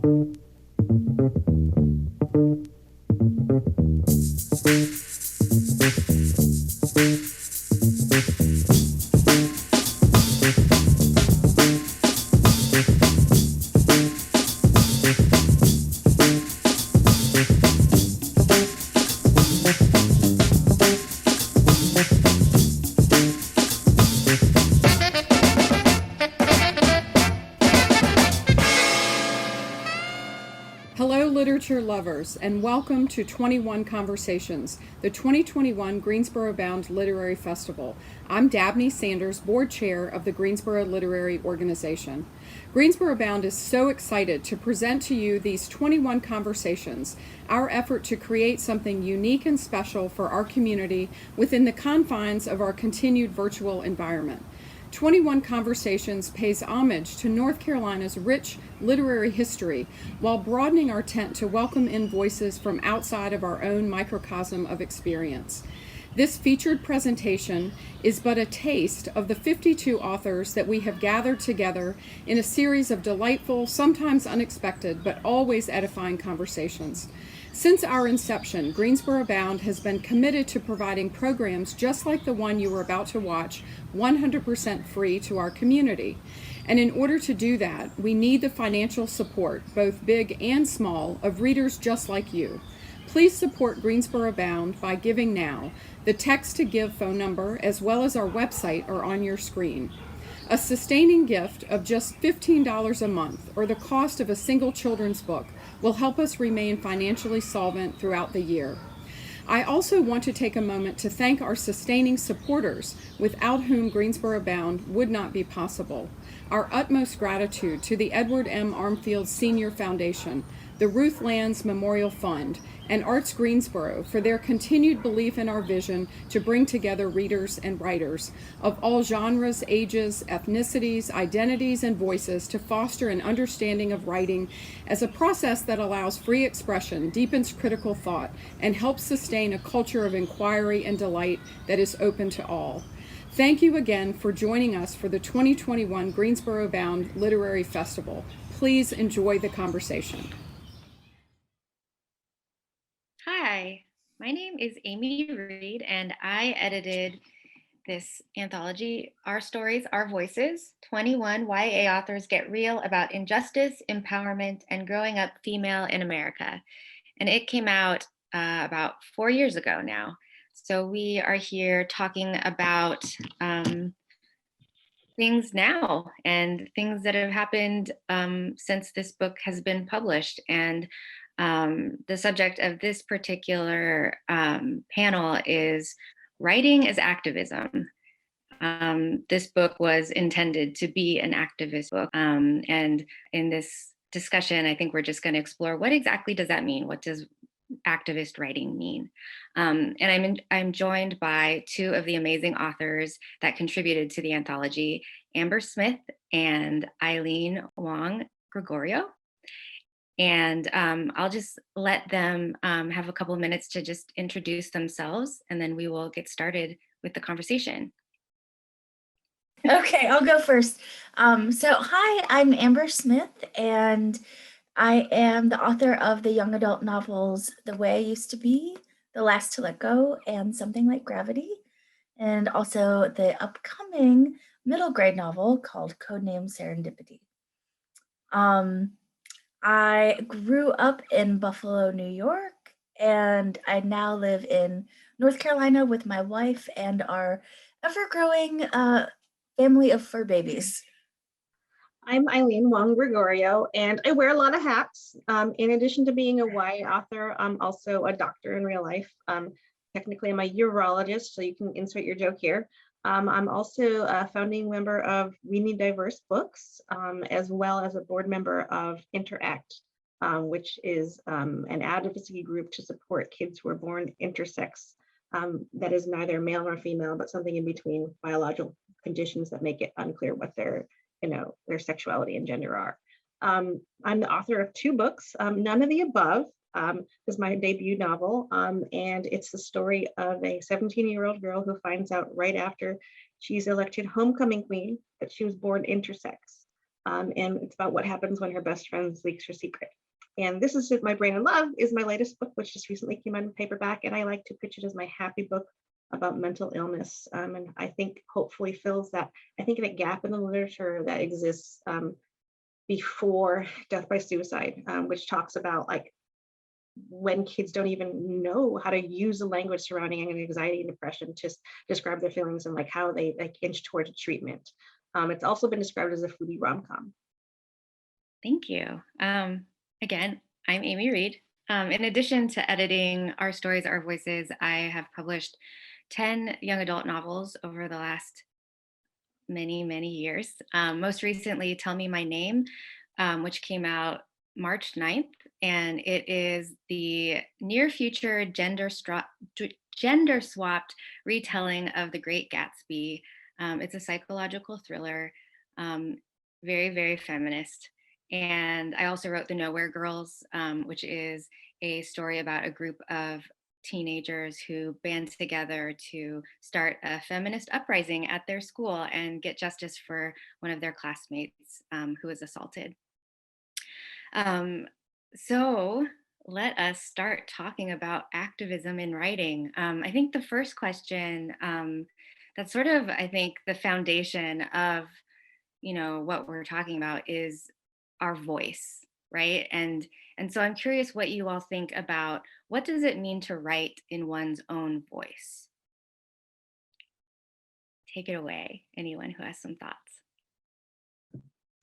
Hello, literature lovers, and welcome to 21 Conversations, the 2021 Greensboro Bound Literary Festival. I'm Dabney Sanders, board chair of the Greensboro Literary Organization. Greensboro Bound is so excited to present to you these 21 conversations, our effort to create something unique and special for our community within the confines of our continued virtual environment. 21 Conversations pays homage to North Carolina's rich literary history while broadening our tent to welcome in voices from outside of our own microcosm of experience. This featured presentation is but a taste of the 52 authors that we have gathered together in a series of delightful, sometimes unexpected, but always edifying conversations. Since our inception, Greensboro Bound has been committed to providing programs just like the one you are about to watch, 100% free to our community. And in order to do that, we need the financial support, both big and small, of readers just like you. Please support Greensboro Bound by giving now. The text to give phone number as well as our website are on your screen. A sustaining gift of just $15 a month, or the cost of a single children's book, will help us remain financially solvent throughout the year. I also want to take a moment to thank our sustaining supporters, without whom Greensboro Bound would not be possible. Our utmost gratitude to the Edward M. Armfield Senior Foundation, the Ruth Lands Memorial Fund, and Arts Greensboro for their continued belief in our vision to bring together readers and writers of all genres, ages, ethnicities, identities, and voices to foster an understanding of writing as a process that allows free expression, deepens critical thought, and helps sustain a culture of inquiry and delight that is open to all. Thank you again for joining us for the 2021 Greensboro Bound Literary Festival. Please enjoy the conversation. Hi, my name is Amy Reed, and I edited this anthology, Our Stories, Our Voices, 21 YA authors get real about injustice, empowerment, and growing up female in America. And it came out about 4 years ago now. So we are here talking about things now and things that have happened since this book has been published. And the subject of this particular panel is Writing is Activism. This book was intended to be an activist book. And in this discussion, I think we're just going to explore what exactly does that mean? What does activist writing mean? And I'm joined by two of the amazing authors that contributed to the anthology, Amber Smith and Eileen Wong Gregorio. And I'll just let them have a couple of minutes to just introduce themselves, and then we will get started with the conversation. Okay, I'll go first. Hi, I'm Amber Smith, and I am the author of the young adult novels The Way I Used to Be, The Last to Let Go, and Something Like Gravity, and also the upcoming middle grade novel called Codename Serendipity. I grew up in Buffalo, New York, and I now live in North Carolina with my wife and our ever-growing family of fur babies. I'm Eileen Wong Gregorio, and I wear a lot of hats. In addition to being a YA author, I'm also a doctor in real life. Technically, I'm a urologist, so you can insert your joke here. I'm also a founding member of We Need Diverse Books, as well as a board member of Interact, which is an advocacy group to support kids who are born intersex. That is neither male nor female, but something in between, biological conditions that make it unclear what their sexuality and gender are. I'm the author of 2 books, None of the Above. Is my debut novel, and it's the story of a 17-year-old girl who finds out right after she's elected homecoming queen that she was born intersex. and it's about what happens when her best friend leaks her secret. And this is My Brain in Love is my latest book, which just recently came out in paperback, and I like to pitch it as my happy book about mental illness. And I think hopefully fills that, I think, a gap in the literature that exists before death by suicide, which talks about like when kids don't even know how to use the language surrounding anxiety and depression to describe their feelings, and like how they like inch towards a treatment. It's also been described as a foodie rom-com. Thank you. Again, I'm Amy Reed. In addition to editing Our Stories, Our Voices, I have published 10 young adult novels over the last many, many years. Most recently, Tell Me My Name, which came out March 9th, and it is the near future gender swapped retelling of The Great Gatsby. It's a psychological thriller, very, very feminist. And I also wrote The Nowhere Girls, which is a story about a group of teenagers who band together to start a feminist uprising at their school and get justice for one of their classmates who was assaulted. So let us start talking about activism in writing. I think the first question, that's sort of, I think, the foundation of, what we're talking about is our voice, right? And so I'm curious what you all think about what does it mean to write in one's own voice? Take it away, anyone who has some thoughts.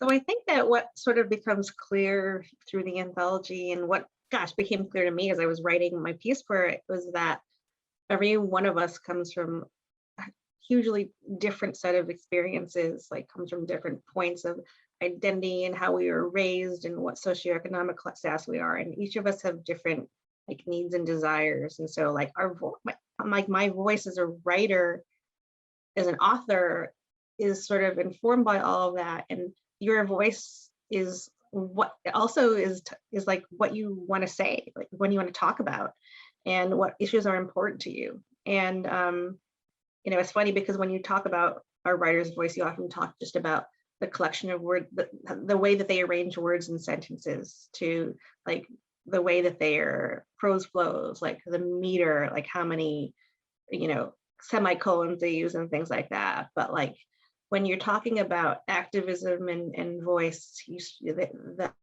So I think that what sort of becomes clear through the anthology, and what, gosh, became clear to me as I was writing my piece for it, was that every one of us comes from a hugely different set of experiences, like comes from different points of identity and how we were raised and what socioeconomic status we are. And each of us have different like needs and desires. And so like my voice as a writer, as an author, is sort of informed by all of that. And your voice is what also is like what you want to say, like when you want to talk about and what issues are important to you. And it's funny because when you talk about our writer's voice, you often talk just about the collection of words, the way that they arrange words and sentences, to like the way that their prose flows, like the meter, like how many, semicolons they use and things like that. But like when you're talking about activism and voice,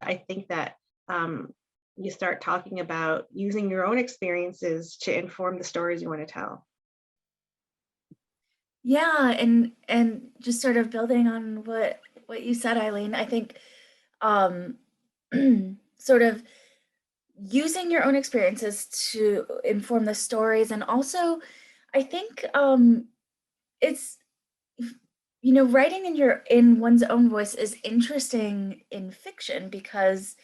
I think that you start talking about using your own experiences to inform the stories you want to tell. Yeah, and just sort of building on what you said, Eileen, I think sort of using your own experiences to inform the stories. And also I think it's, writing in one's own voice is interesting in fiction because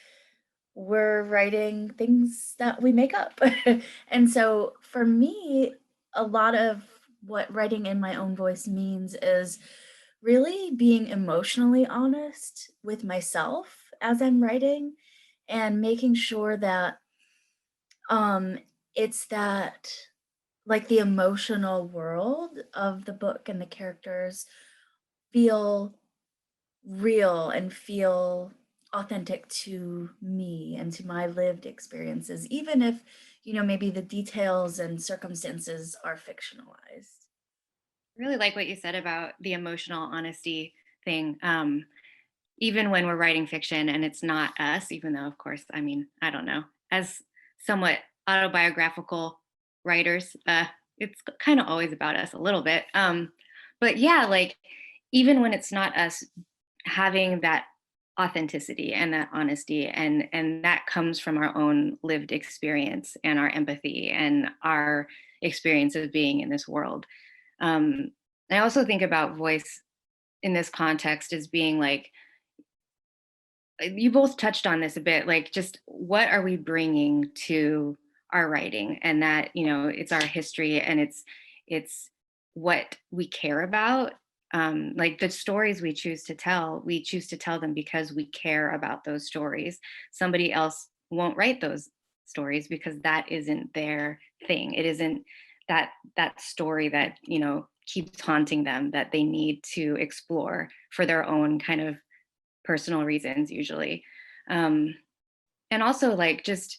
we're writing things that we make up. And so for me, a lot of what writing in my own voice means is really being emotionally honest with myself as I'm writing, and making sure that it's that like the emotional world of the book and the characters feel real and feel authentic to me and to my lived experiences, even if, maybe the details and circumstances are fictionalized. I really like what you said about the emotional honesty thing. Even when we're writing fiction and it's not us, even though, of course, I mean, I don't know, as somewhat autobiographical writers, it's kind of always about us a little bit. But yeah, like even when it's not us, having that authenticity and that honesty, and that comes from our own lived experience and our empathy and our experience of being in this world. I also think about voice in this context as being like, you both touched on this a bit, like just what are we bringing to our writing, and that, it's our history and it's what we care about. Like the stories we choose to tell them because we care about those stories. Somebody else won't write those stories because that isn't their thing. It isn't that story that, keeps haunting them, that they need to explore for their own kind of personal reasons usually. And also like just,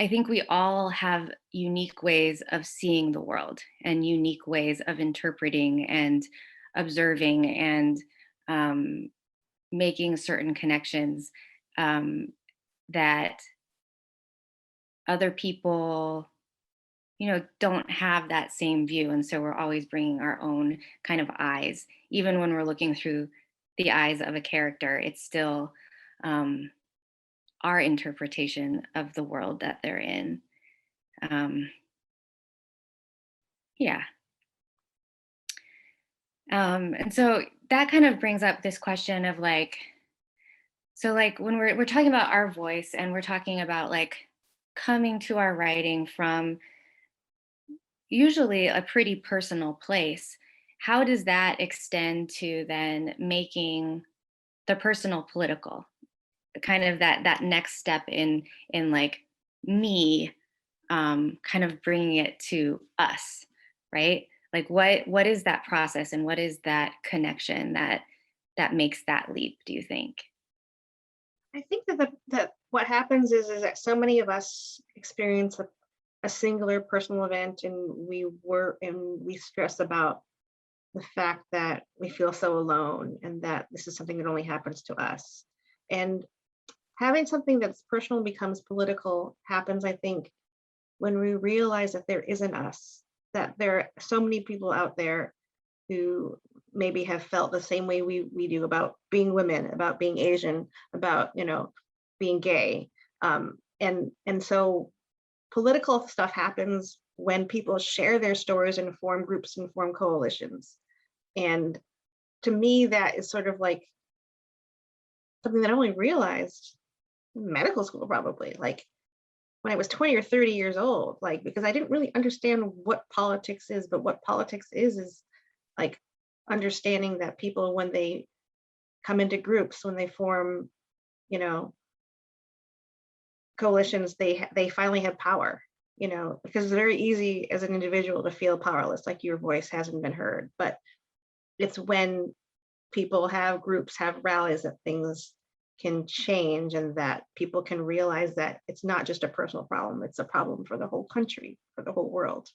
I think we all have unique ways of seeing the world and unique ways of interpreting and observing and making certain connections that other people, don't have that same view. And so we're always bringing our own kind of eyes. Even when we're looking through the eyes of a character, it's still our interpretation of the world that they're in. Yeah. And so that kind of brings up this question of like, so like when we're talking about our voice and we're talking about like coming to our writing from usually a pretty personal place, how does that extend to then making the personal political? Kind of that next step in like me, kind of bringing it to us, right? Like what is that process and what is that connection that makes that leap, do you think? I think that what happens is that so many of us experience a singular personal event, and we stress about the fact that we feel so alone and that this is something that only happens to us. And having something that's personal becomes political happens, I think, when we realize that there isn't us, that there are so many people out there who maybe have felt the same way we do about being women, about being Asian, about being gay, and so political stuff happens when people share their stories and form groups and form coalitions. And to me, that is sort of like something that I only realized in medical school, probably like when I was 20 or 30 years old, like because I didn't really understand what politics is, but what politics is like understanding that people, when they come into groups, when they form, coalitions, they finally have power, because it's very easy as an individual to feel powerless, like your voice hasn't been heard. But it's when people have groups, have rallies, that things can change and that people can realize that it's not just a personal problem, it's a problem for the whole country, for the whole world.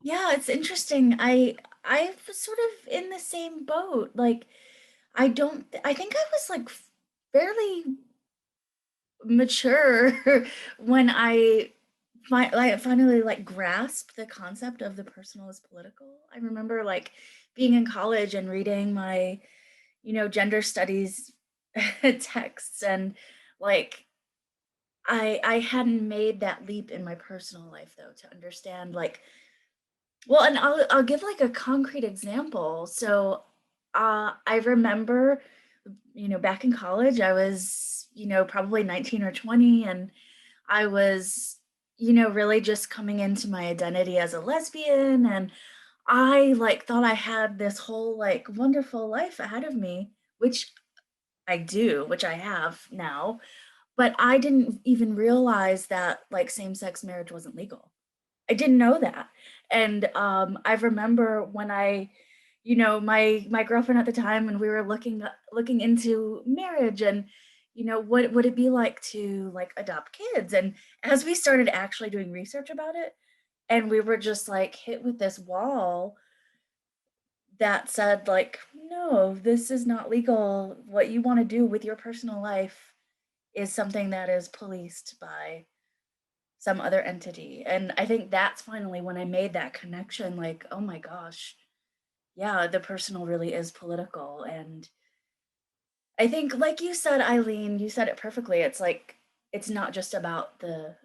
Yeah, it's interesting. I was sort of in the same boat. Like, I think I was like fairly mature when I finally like grasped the concept of the personal as political. I remember like being in college and reading my, gender studies texts, and like I hadn't made that leap in my personal life though to understand like, well, and I'll give like a concrete example. So I remember, back in college, I was, probably 19 or 20, and I was, really just coming into my identity as a lesbian, and I like thought I had this whole like wonderful life ahead of me, which I do, which I have now, but I didn't even realize that like same-sex marriage wasn't legal. I didn't know that. And I remember when my girlfriend at the time, when we were looking into marriage and, what would it be like to like adopt kids? And as we started actually doing research about it, and we were just like hit with this wall that said like, no, this is not legal. What you want to do with your personal life is something that is policed by some other entity. And I think that's finally when I made that connection, like, oh my gosh, yeah, the personal really is political. And I think, like you said, Eileen, you said it perfectly. It's like, it's not just about the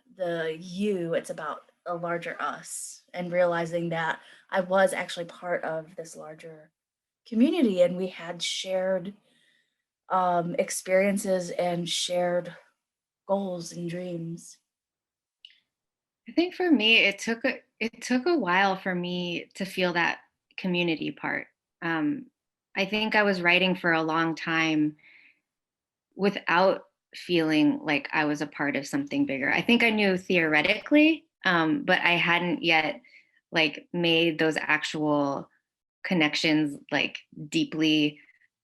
you, it's about a larger us, and realizing that I was actually part of this larger community and we had shared experiences and shared goals and dreams. I think for me, it took a while for me to feel that community part. I think I was writing for a long time without feeling like I was a part of something bigger. I think I knew theoretically, but I hadn't yet like made those actual connections like deeply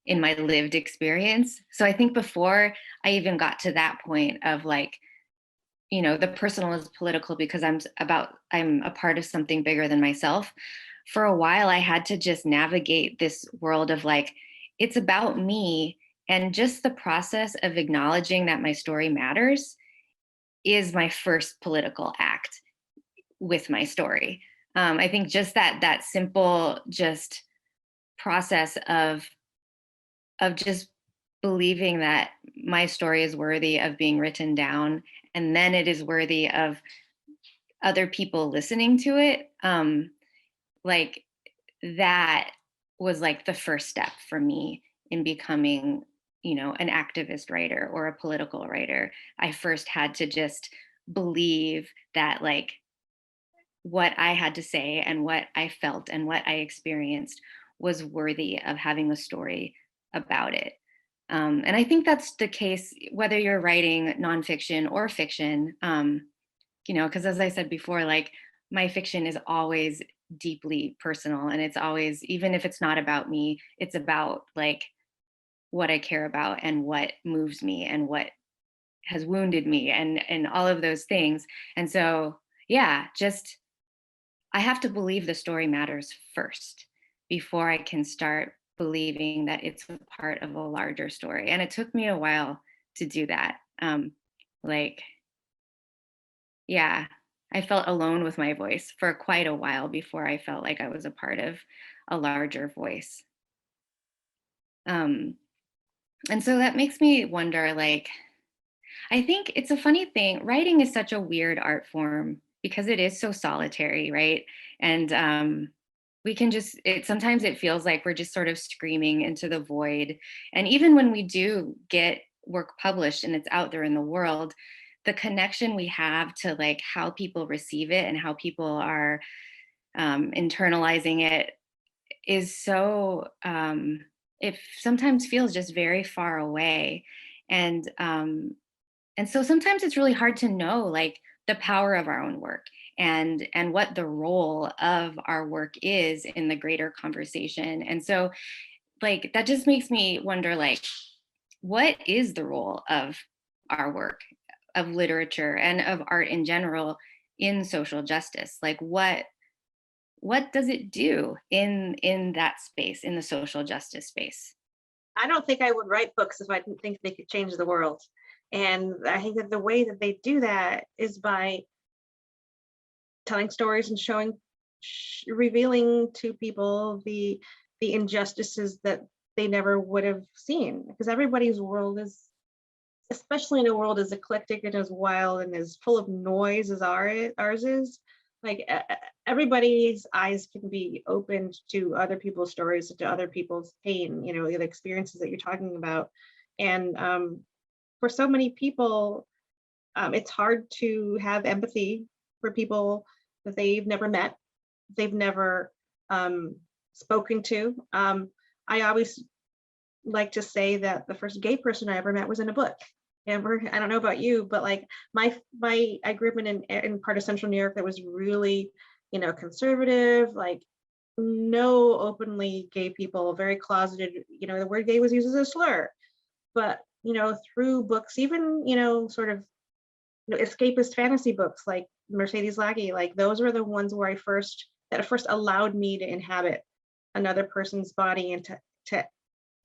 in my lived experience. So I think before I even got to that point of like, you know, the personal is political because I'm a part of something bigger than myself. For a while, I had to just navigate this world of like, it's about me. And just the process of acknowledging that my story matters is my first political act with my story. I think just that simple just process of just believing that my story is worthy of being written down, and then it is worthy of other people listening to it. Like that was like the first step for me in becoming, you know, an activist writer or a political writer. I first had to just believe that like what I had to say and what I felt and what I experienced was worthy of having a story about it. And I think that's the case whether you're writing nonfiction or fiction, you know, because as I said before, like my fiction is always deeply personal, and it's always, even if it's not about me, it's about like what I care about and what moves me and what has wounded me and all of those things. And so, yeah, just I have to believe the story matters first before I can start believing that it's a part of a larger story. And it took me a while to do that. Like, yeah, I felt alone with my voice for quite a while before I felt like I was a part of a larger voice. Um, and so that makes me wonder, like, I think it's a funny thing. Writing is such a weird art form because it is so solitary, right? And we can just, sometimes it feels like we're just sort of screaming into the void. And even when we do get work published and it's out there in the world, the connection we have to like how people receive it and how people are internalizing it is so, it sometimes feels just very far away. And so sometimes it's really hard to know like the power of our own work and what the role of our work is in the greater conversation. And so like that just makes me wonder, like, what is the role of our work, of literature and of art in general in social justice? Like what does it do in that space, in the social justice space? I don't think I would write books if I didn't think they could change the world. And I think that the way that they do that is by telling stories and revealing to people the injustices that they never would have seen. Because everybody's world is, especially in a world as eclectic and as wild and as full of noise as ours is, like everybody's eyes can be opened to other people's stories, to other people's pain, you know, the experiences that you're talking about. And for so many people, it's hard to have empathy for people that they've never met, they've never spoken to. I always like to say that the first gay person I ever met was in a book. And I don't know about you, but like I grew up in part of central New York that was really, you know, conservative, like no openly gay people, very closeted, you know, the word gay was used as a slur. But, you know, through books, even, you know, sort of, you know, escapist fantasy books like Mercedes Lackey, like those were the ones where that first allowed me to inhabit another person's body and to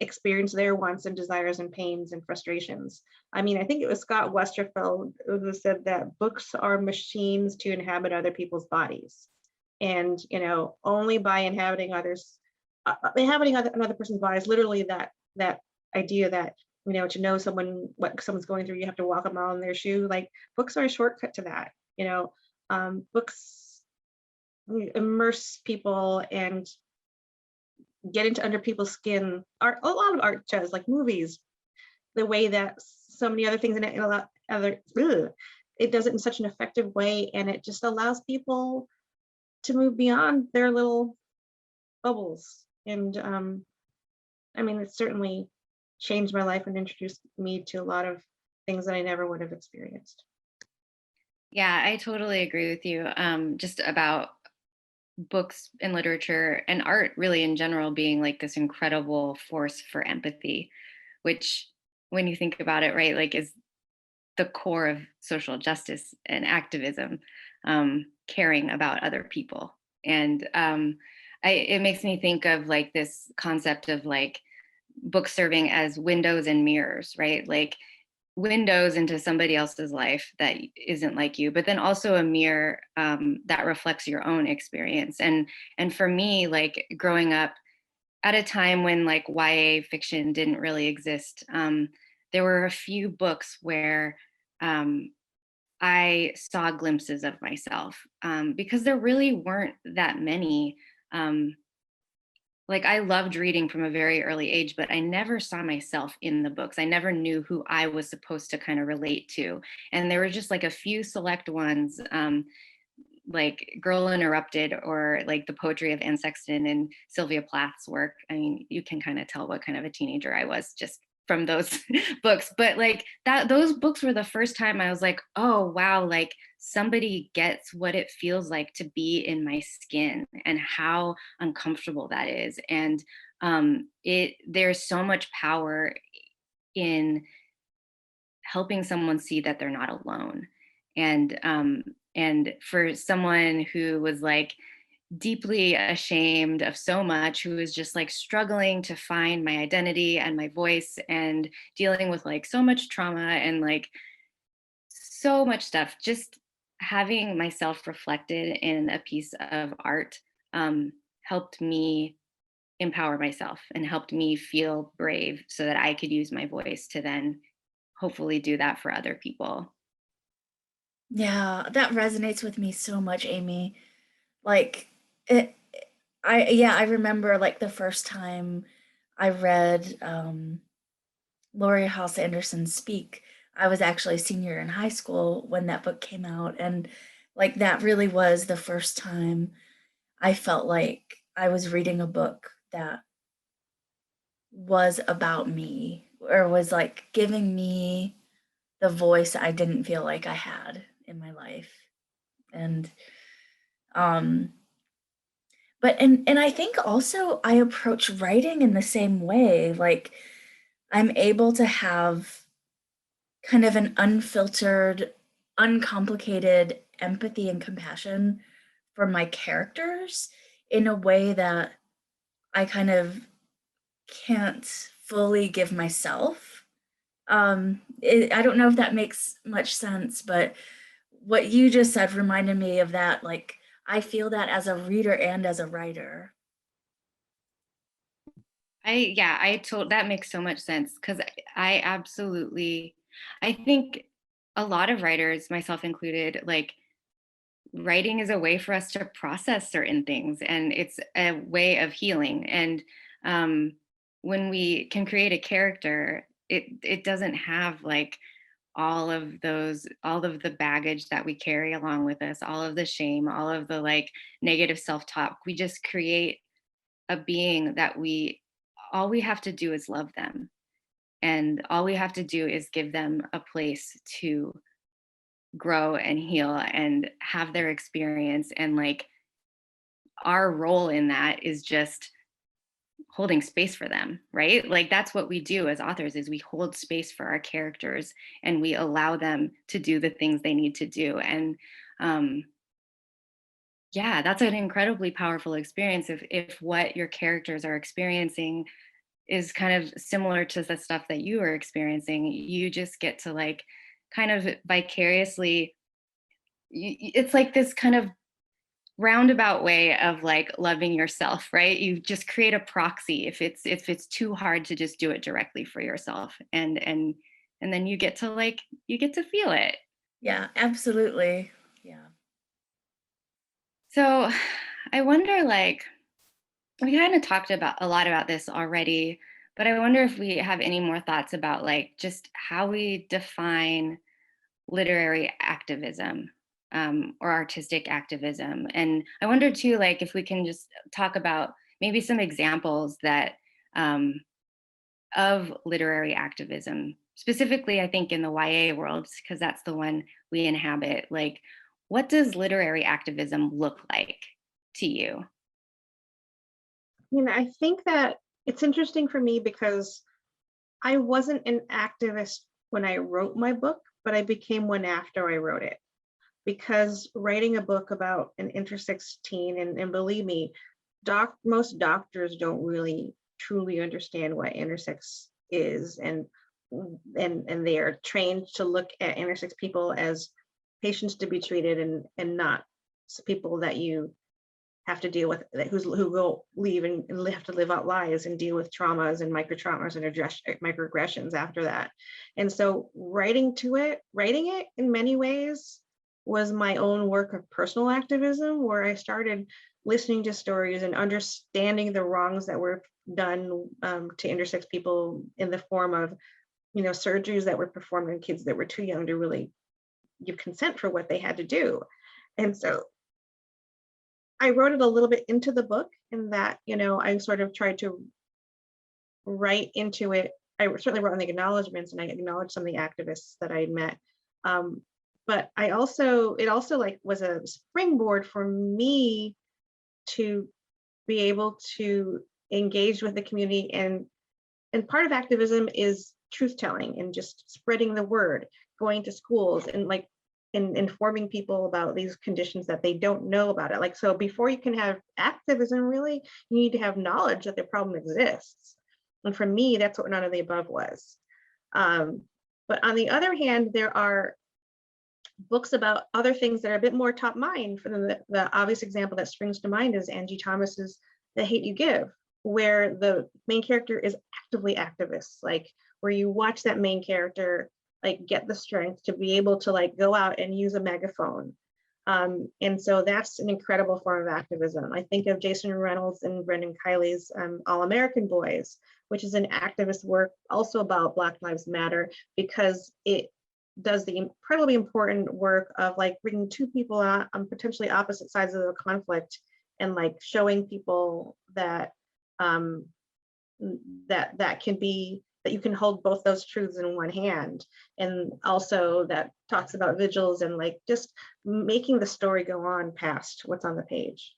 experience their wants and desires and pains and frustrations. I mean, I think it was Scott Westerfeld who said that books are machines to inhabit other people's bodies. And, you know, only by inhabiting another person's body is literally that idea that, you know, to know what someone's going through, you have to walk a mile in their shoe. Like books are a shortcut to that, you know. Books immerse people and get into under people's skin. Art, a lot of art does, like movies, the way that so many other things in it, and a lot other, it does it in such an effective way, and it just allows people to move beyond their little bubbles. And I mean, it certainly changed my life and introduced me to a lot of things that I never would have experienced. Yeah, I totally agree with you. Just about books and literature and art really in general being like this incredible force for empathy, which when you think about it, right, like is the core of social justice and activism, caring about other people. And it makes me think of like this concept of like books serving as windows and mirrors, right? Like windows into somebody else's life that isn't like you, but then also a mirror that reflects your own experience. And for me, like growing up at a time when like YA fiction didn't really exist, there were a few books where um, I saw glimpses of myself, because there really weren't that many. Um, like I loved reading from a very early age, but I never saw myself in the books. I never knew who I was supposed to kind of relate to. And there were just like a few select ones, like Girl Interrupted or like the poetry of Anne Sexton and Sylvia Plath's work. I mean, you can kind of tell what kind of a teenager I was just from those books. But like that, those books were the first time I was like, oh wow, like somebody gets what it feels like to be in my skin and how uncomfortable that is. And there's so much power in helping someone see that they're not alone. And for someone who was like deeply ashamed of so much, who was just like struggling to find my identity and my voice and dealing with like so much trauma and like so much stuff, just having myself reflected in a piece of art helped me empower myself and helped me feel brave so that I could use my voice to then hopefully do that for other people. Yeah, that resonates with me so much, Amy. Like it I remember like the first time I read Laurie Halse Anderson's Speak. I was actually a senior in high school when that book came out, and like that really was the first time I felt like I was reading a book that was about me or was like giving me the voice I didn't feel like I had in my life. And um but and I think also I approach writing in the same way. Like I'm able to have kind of an unfiltered, uncomplicated empathy and compassion for my characters in a way that I kind of can't fully give myself. I don't know if that makes much sense, but what you just said reminded me of that. Like, I feel that as a reader and as a writer. I told that makes so much sense because I absolutely, I think a lot of writers, myself included, like writing is a way for us to process certain things and it's a way of healing. And when we can create a character, it doesn't have like all of the baggage that we carry along with us, all of the shame, all of the like negative self-talk. We just create a being that all we have to do is love them, and all we have to do is give them a place to grow and heal and have their experience. And like our role in that is just holding space for them, right? Like that's what we do as authors, is we hold space for our characters and we allow them to do the things they need to do. And um yeah, that's an incredibly powerful experience if what your characters are experiencing is kind of similar to the stuff that you are experiencing. You just get to like kind of vicariously, it's like this kind of roundabout way of like loving yourself, right? You just create a proxy if it's too hard to just do it directly for yourself. And then you get to feel it. Yeah, absolutely. Yeah. So I wonder, like, we kind of talked about a lot about this already, but I wonder if we have any more thoughts about like just how we define literary activism, or artistic activism. And I wonder too, like if we can just talk about maybe some examples that of literary activism, specifically, I think in the YA world, because that's the one we inhabit. Like, what does literary activism look like to you? I think that it's interesting for me because I wasn't an activist when I wrote my book, but I became one after I wrote it. Because writing a book about an intersex teen, and believe me, most doctors don't really truly understand what intersex is, and they are trained to look at intersex people as patients to be treated, and not people that you have to deal with, who will leave and have to live out lives and deal with traumas and micro traumas and address microaggressions after that. And so writing it in many ways was my own work of personal activism, where I started listening to stories and understanding the wrongs that were done to intersex people in the form of, surgeries that were performed on kids that were too young to really give consent for what they had to do. And so I wrote it a little bit into the book, in that, I sort of tried to write into it. I certainly wrote in the acknowledgments, and I acknowledged some of the activists that I had met. But it also like was a springboard for me to be able to engage with the community, and part of activism is truth telling and just spreading the word, going to schools and informing people about these conditions that they don't know about it. So before you can have activism, really, you need to have knowledge that the problem exists. And for me, that's what none of the above was. But on the other hand, there are books about other things that are a bit more top mind. For the obvious example that springs to mind is Angie Thomas's The Hate You Give, where the main character is actively activist, where you watch that main character get the strength to be able to go out and use a megaphone. And so that's an incredible form of activism. I think of Jason Reynolds and Brendan Kiley's All American Boys, which is an activist work also about Black Lives Matter, because it does the incredibly important work of bringing two people on potentially opposite sides of the conflict, and showing people that that can be, that you can hold both those truths in one hand. And also that talks about vigils and just making the story go on past what's on the page.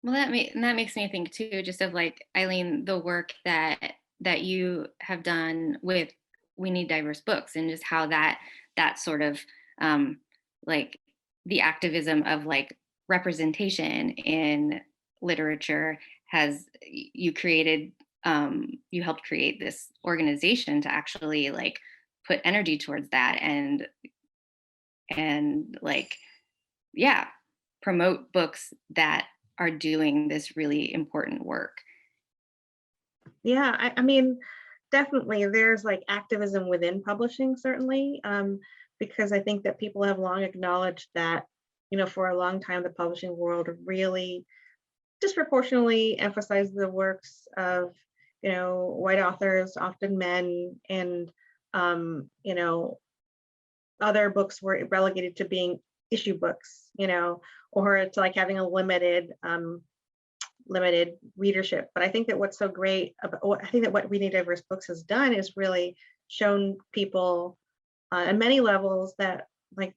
Well, that makes me think too, just of Eileen, the work that you have done with We Need Diverse Books, and just how that sort of the activism of representation in literature you helped create this organization to actually put energy towards that, and promote books that are doing this really important work. Yeah, I mean, definitely there's activism within publishing, certainly, because I think that people have long acknowledged that, for a long time, the publishing world really disproportionately emphasized the works of, white authors, often men, and, other books were relegated to being issue books, or to having a limited readership. But I think that what's so great about what We Need Diverse Books has done is really shown people on many levels that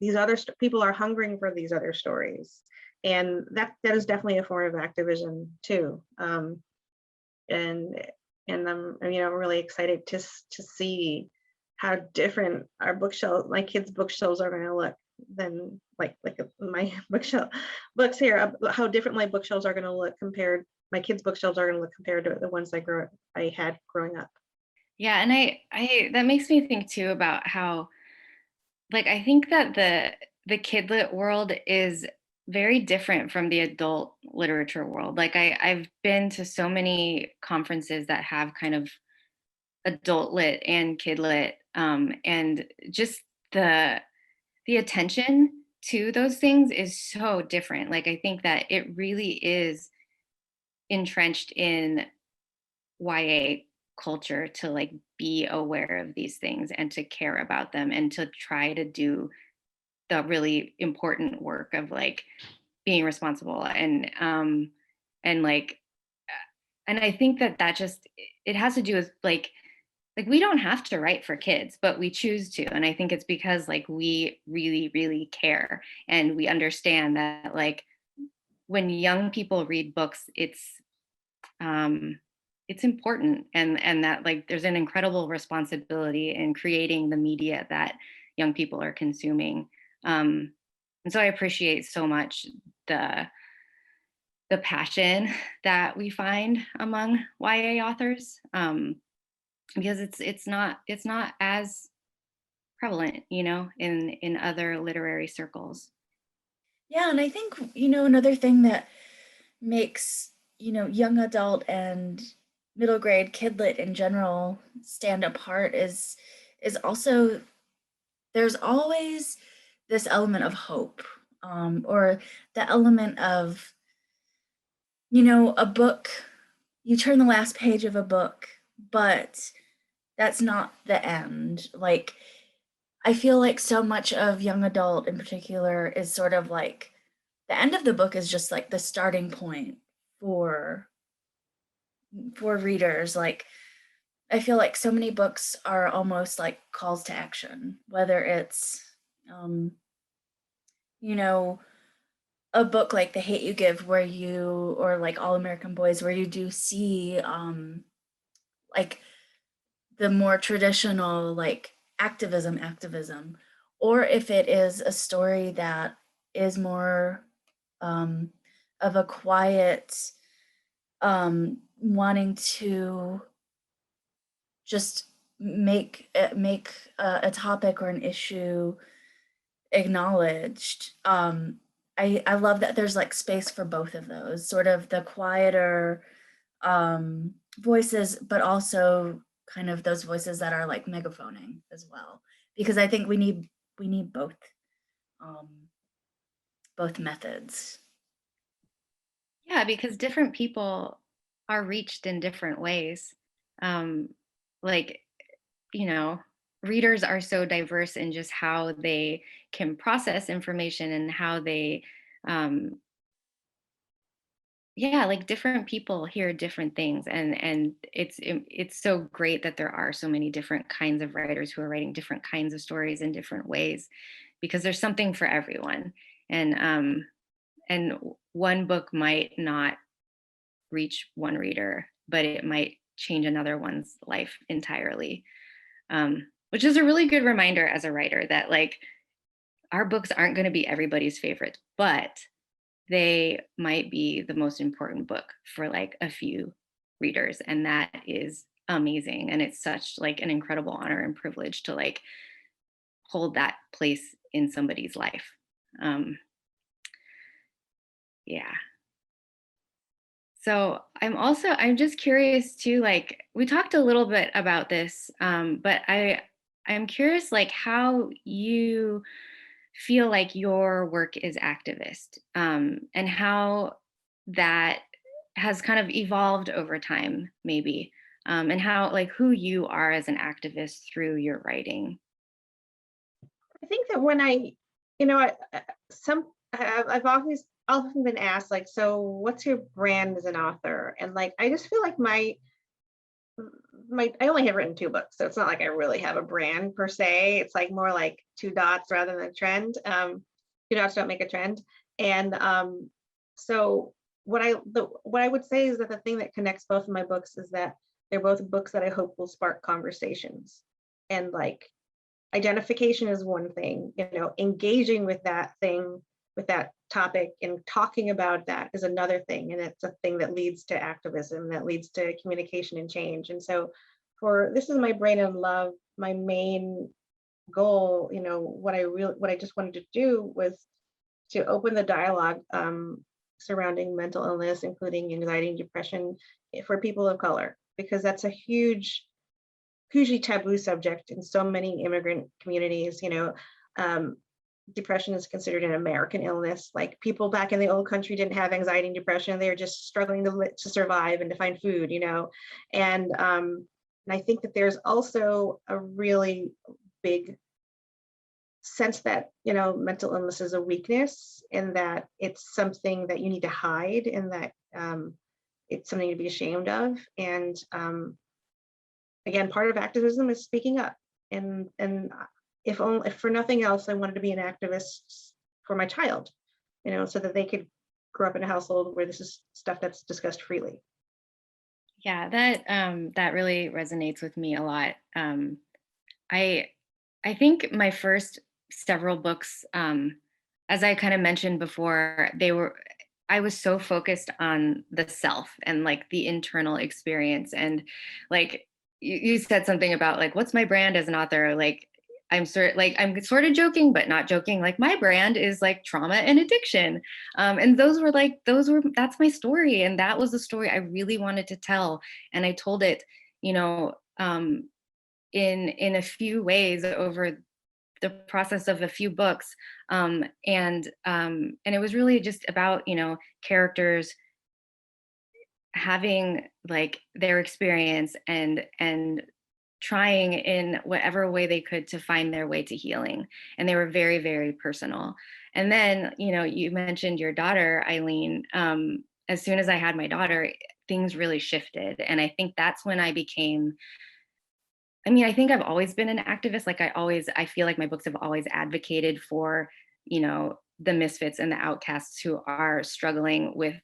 these other people are hungering for these other stories, and that is definitely a form of activism too. And I'm really excited to see how different our bookshelf, my kids' bookshelves, are going to look than my books here. How different my bookshelves are going to look my kids' bookshelves are going to look compared to the ones I had growing up. Yeah, and I that makes me think too about how, I think that the kidlit world is very different from the adult literature world. I've been to so many conferences that have kind of adult lit and kidlit, and just the attention to those things is so different. I think that it really is entrenched in YA culture to be aware of these things and to care about them, and to try to do the really important work of being responsible, and I think that just, it has to do with we don't have to write for kids, but we choose to. And I think it's because we really, really care, and we understand that when young people read books, it's important, and that like there's an incredible responsibility in creating the media that young people are consuming. And so I appreciate so much the passion that we find among YA authors, because it's not as prevalent, in other literary circles. Yeah, and I think, another thing that makes, young adult and middle grade kid lit in general stand apart is also there's always this element of hope, or the element of, a book, you turn the last page of a book, but that's not the end. Like, I feel like so much of young adult in particular is sort of like the end of the book is just like the starting point for readers. Like, I feel like so many books are almost like calls to action, whether it's um, you know, a book like The Hate You Give, where you, or like All American Boys, where you do see like the more traditional like activism, or if it is a story that is more um, of a quiet wanting to just make a topic or an issue acknowledged. I love that there's like space for both of those, sort of the quieter voices, but also kind of those voices that are like megaphoning as well, because I think we need um, both methods. Yeah, because different people are reached in different ways. Um, like, you know, readers are so diverse in just how they can process information and how they, um, yeah, like different people hear different things, and it's so great that there are so many different kinds of writers who are writing different kinds of stories in different ways, because there's something for everyone. And one book might not reach one reader, but it might change another one's life entirely. Which is a really good reminder as a writer that like our books aren't going to be everybody's favorite, but they might be the most important book for like a few readers, and that is amazing. And it's such like an incredible honor and privilege to like hold that place in somebody's life. Yeah. So I'm just curious too, like we talked a little bit about this, but I'm curious like how you feel like your work is activist, and how that has kind of evolved over time, maybe, and how like who you are as an activist through your writing. I think that when I've always often been asked like, so what's your brand as an author? And like, I just feel like I only have written 2 books, so it's not like I really have a brand per se. It's like more like 2 dots rather than a trend. 2 dots don't make a trend. And so what I would say is that the thing that connects both of my books is that they're both books that I hope will spark conversations. And like identification is one thing, engaging with that thing, with that topic and talking about that is another thing. And it's a thing that leads to activism, that leads to communication and change. And so for This Is My Brain and Love, my main goal, what I just wanted to do was to open the dialogue surrounding mental illness, including anxiety and depression, for people of color, because that's a hugely taboo subject in so many immigrant communities. Depression is considered an American illness. Like people back in the old country didn't have anxiety and depression. They were just struggling to survive and to find food, and I think that there's also a really big sense that, mental illness is a weakness, and that it's something that you need to hide, and that it's something to be ashamed of. And again, part of activism is speaking up. And if for nothing else, I wanted to be an activist for my child, so that they could grow up in a household where this is stuff that's discussed freely. Yeah, that really resonates with me a lot. I I think my first several books, as I kind of mentioned before, I was so focused on the self and like the internal experience. And like you said something about like, what's my brand as an author? I'm sort of joking, but not joking. Like my brand is like trauma and addiction. And that's my story. And that was the story I really wanted to tell. And I told it, you know, in a few ways over the process of a few books, and it was really just about characters having like their experience and trying in whatever way they could to find their way to healing, and they were very, very personal. And then you mentioned your daughter, Eileen. As soon as I had my daughter, things really shifted, and I think that's when I think I've always been an activist. Like I feel like my books have always advocated for, the misfits and the outcasts who are struggling with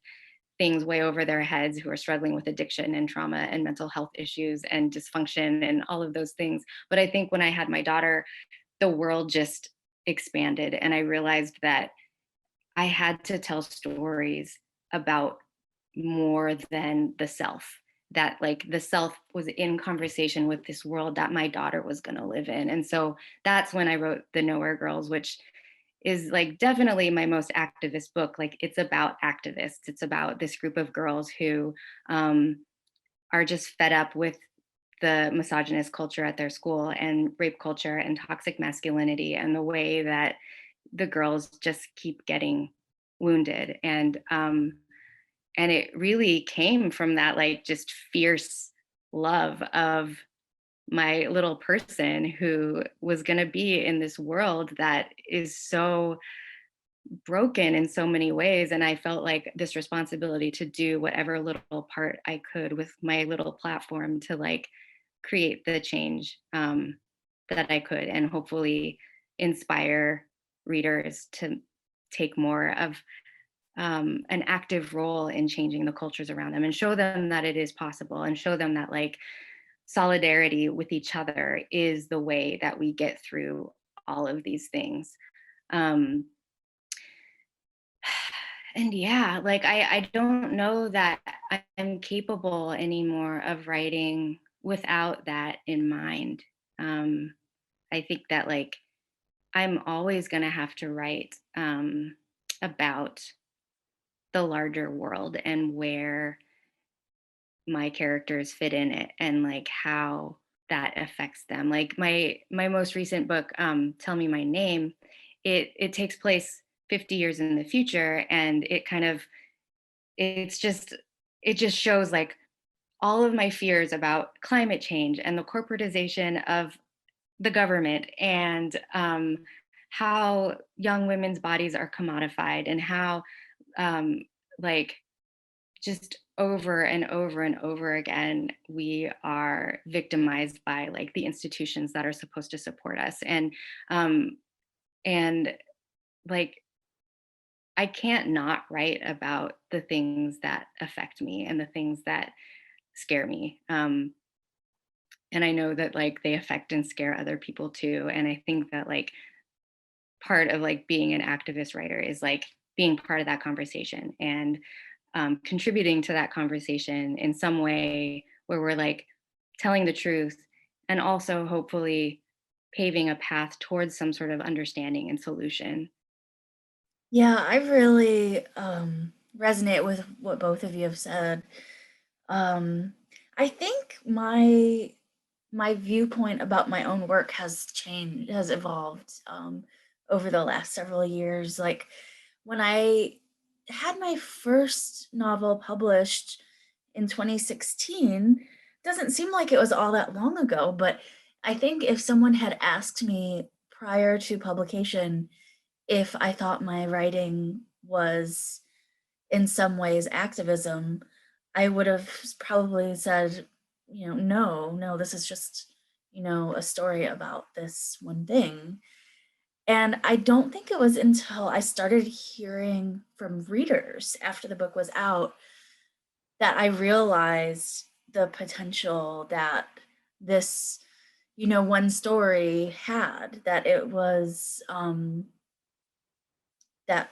things way over their heads, who are struggling with addiction and trauma and mental health issues and dysfunction and all of those things. But I think when I had my daughter, the world just expanded, and I realized that I had to tell stories about more than the self, that like the self was in conversation with this world that my daughter was going to live in. And so that's when I wrote The Nowhere Girls, which is like definitely my most activist book. Like it's about activists. It's about this group of girls who are just fed up with the misogynist culture at their school and rape culture and toxic masculinity and the way that the girls just keep getting wounded. And it really came from that like just fierce love of my little person who was going to be in this world that is so broken in so many ways. And I felt like this responsibility to do whatever little part I could with my little platform to like create the change that I could, and hopefully inspire readers to take more of an active role in changing the cultures around them, and show them that it is possible, and show them that like solidarity with each other is the way that we get through all of these things. Um, and yeah, like I don't know that I'm capable anymore of writing without that in mind. I think that like I'm always going to have to write about the larger world and where my characters fit in it, and like how that affects them. Like my most recent book, Tell Me My Name, it takes place 50 years in the future, and it just shows like all of my fears about climate change and the corporatization of the government, and how young women's bodies are commodified, and how like just over and over and over again we are victimized by like the institutions that are supposed to support us. And like I can't not write about the things that affect me and the things that scare me. And I know that like they affect and scare other people too. And I think that like part of like being an activist writer is like being part of that conversation, and contributing to that conversation in some way where we're like telling the truth, and also hopefully paving a path towards some sort of understanding and solution. Yeah, I really resonate with what both of you have said. I think my viewpoint about my own work has changed, has evolved over the last several years. Like when I had my first novel published in 2016, doesn't seem like it was all that long ago, but I think if someone had asked me prior to publication if I thought my writing was in some ways activism, I would have probably said, no, this is just, a story about this one thing. And I don't think it was until I started hearing from readers after the book was out that I realized the potential that this, one story had, that it was, that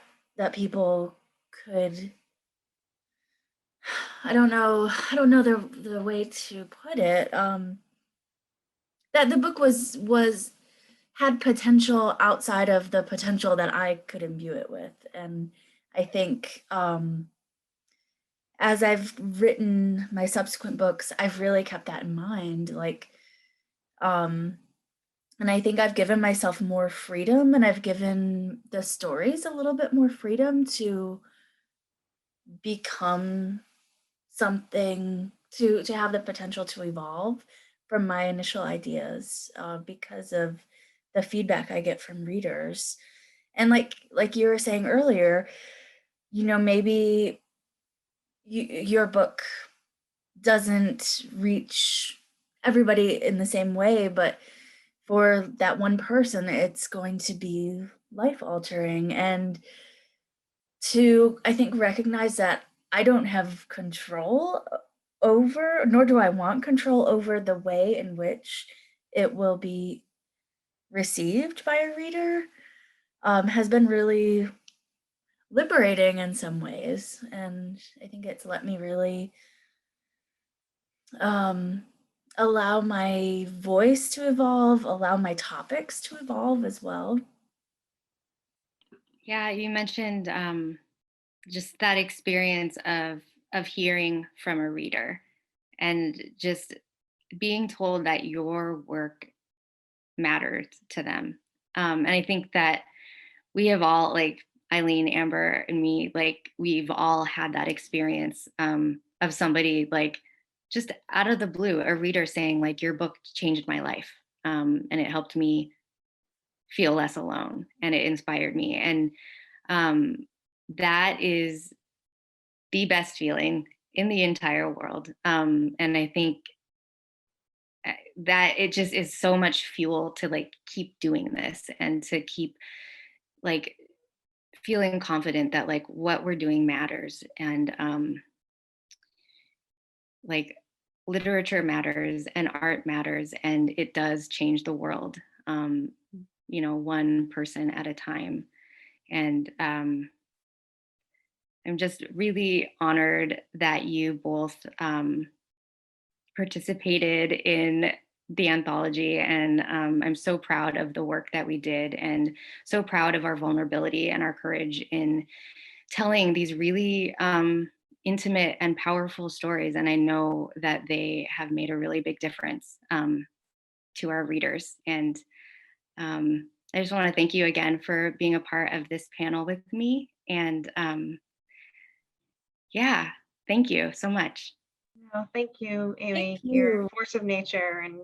people could, I don't know the way to put it, that the book had potential outside of the potential that I could imbue it with. And I think, as I've written my subsequent books, I've really kept that in mind. And I think I've given myself more freedom, and I've given the stories a little bit more freedom to become something, to have the potential to evolve from my initial ideas, because of the feedback I get from readers. And like you were saying earlier, maybe your book doesn't reach everybody in the same way, but for that one person, it's going to be life altering. And to, I think, recognize that I don't have control over, nor do I want control over, the way in which it will be received by a reader, has been really liberating in some ways. And I think it's let me really, allow my voice to evolve, allow my topics to evolve as well. Yeah, you mentioned just that experience of hearing from a reader and just being told that your work mattered to them. And I think that we have all, like Eileen, Amber, and me, like we've all had that experience of somebody, like just out of the blue, a reader saying like, your book changed my life, and it helped me feel less alone, and it inspired me. And that is the best feeling in the entire world. And I think that it just is so much fuel to like keep doing this and to keep like feeling confident that like what we're doing matters. And like literature matters and art matters, and it does change the world, one person at a time. And I'm just really honored that you both participated in the anthology, and I'm so proud of the work that we did, and so proud of our vulnerability and our courage in telling these really intimate and powerful stories. And I know that they have made a really big difference to our readers. And I just want to thank you again for being a part of this panel with me. And yeah, thank you so much. No, thank you, Amy. Thank You're a you. force of nature, and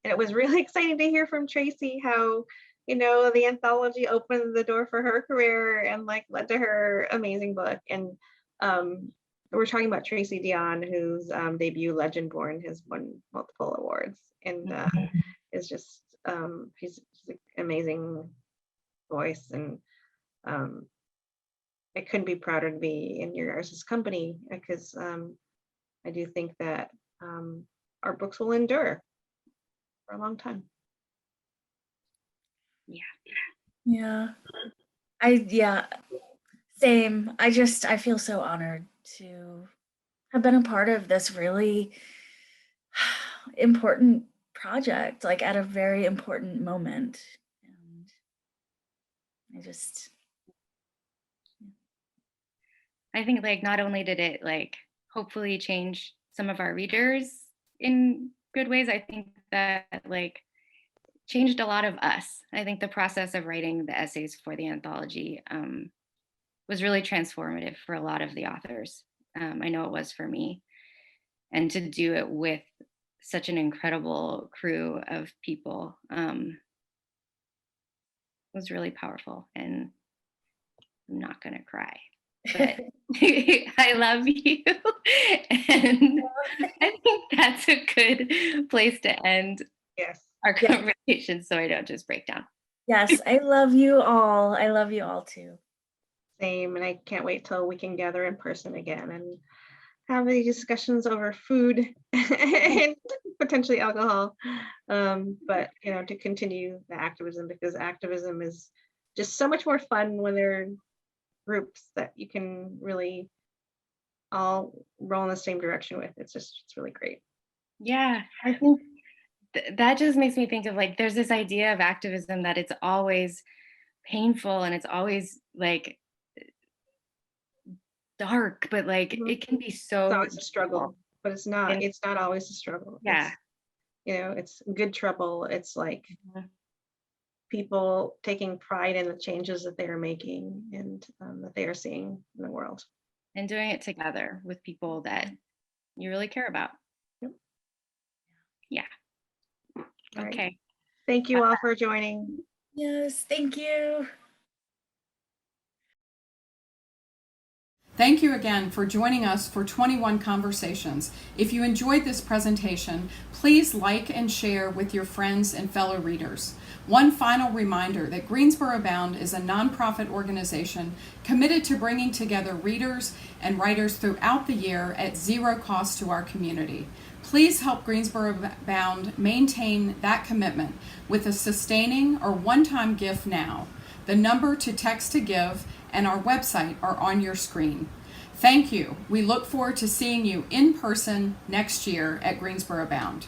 it was really exciting to hear from Tracy how the anthology opened the door for her career and like led to her amazing book. And we're talking about Tracy Dion, whose debut Legend Born has won multiple awards, and is just he's an amazing voice. And I couldn't be prouder to be in your guys' company, because I do think that our books will endure for a long time. Yeah. Same. I feel so honored to have been a part of this really important project, like at a very important moment. And I think like not only did it like hopefully change some of our readers in good ways, I think that like changed a lot of us. I think the process of writing the essays for the anthology was really transformative for a lot of the authors. I know it was for me. And to do it with such an incredible crew of people was really powerful. And I'm not gonna cry, but I love you. And I think that's a good place to end Yes. our conversation so I don't just break down. Yes, I love you all. I love you all too. Same, and I can't wait till we can gather in person again and have these discussions over food and potentially alcohol. But to continue the activism, because activism is just so much more fun when there are groups that you can really all roll in the same direction with. It's really great. Yeah, I think that just makes me think of like, there's this idea of activism that it's always painful and it's always like dark, but like it can be It's so always a struggle, but it's not. And- It's not always a struggle. yeah. It's good trouble. It's like Mhm. people taking pride in the changes that they are making and that they are seeing in the world. And doing it together with people that you really care about. Yep. Yeah. All right. Okay. Thank you all for joining. Yes, thank you. Thank you again for joining us for 21 Conversations. If you enjoyed this presentation, please like and share with your friends and fellow readers. One final reminder that Greensboro Bound is a nonprofit organization committed to bringing together readers and writers throughout the year at zero cost to our community. Please help Greensboro Bound maintain that commitment with a sustaining or one-time gift now. The number to text to give and our website are on your screen. Thank you. We look forward to seeing you in person next year at Greensboro Bound.